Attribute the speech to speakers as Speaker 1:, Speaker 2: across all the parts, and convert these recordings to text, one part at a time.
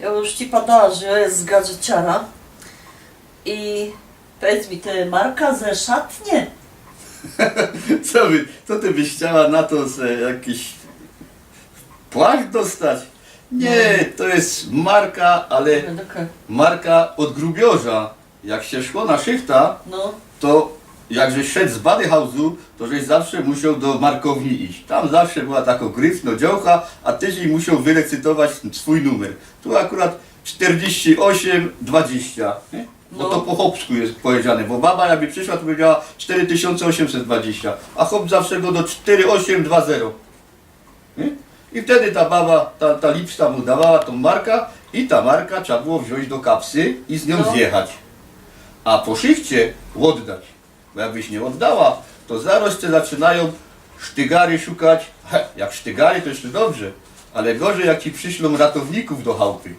Speaker 1: Ja już ci padała, że jest gadżeciara. I powiedz mi, to marka ze szatnie?
Speaker 2: Co ty byś chciała na to jakiś płaszcz dostać? Nie, to jest marka, ale marka od grubiorza. Jak się szło na szychta,
Speaker 1: No,
Speaker 2: to jak żeś szedł z Badehausu, to żeś zawsze musiał do markowni iść. Tam zawsze była taka gryf, no działka, a tyś musiał wyrecytować swój numer. Tu akurat 4820, nie? Bo
Speaker 1: No.
Speaker 2: to po chłopsku jest powiedziane, bo baba jakby przyszła, to powiedziała 4820, a chłop zawsze go do 4820. Nie? I wtedy ta baba, ta lipsta mu dawała tą markę i ta marka trzeba było wziąć do kapsy i z nią
Speaker 1: No.
Speaker 2: zjechać. A po szychcie oddać. Bo jakbyś nie oddała, to zaraz te zaczynają sztygary szukać. Jak sztygary to jeszcze dobrze, ale gorzej jak ci przyślą ratowników do chałupy.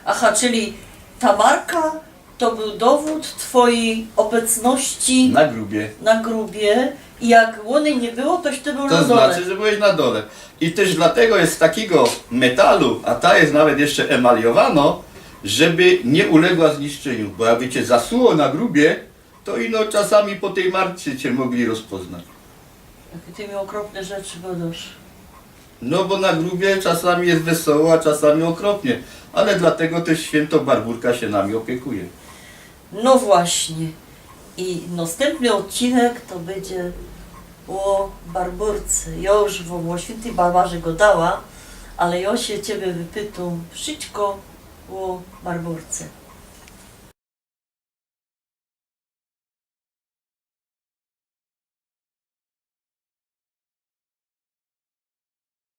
Speaker 1: aha, czyli ta marka to był dowód twojej obecności
Speaker 2: Na grubie.
Speaker 1: na grubie i jak łony nie było, toś ty był na
Speaker 2: To
Speaker 1: dole.
Speaker 2: znaczy, że byłeś na dole. I też dlatego jest z takiego metalu, a ta jest nawet jeszcze emaliowano, żeby nie uległa zniszczeniu. Bo jakby cię zasuło na grubie, to ino czasami po tej marce cię mogli rozpoznać.
Speaker 1: Jakie ty mi okropne rzeczy gadasz.
Speaker 2: No bo na grubie czasami jest wesoło, a czasami okropnie. Ale dlatego też święto Barburka się nami opiekuje.
Speaker 1: No właśnie. I następny odcinek to będzie o Barburce. Ja już o świętej Barbarze go dała, ale ja się ciebie wypytam wszystko o Barburce.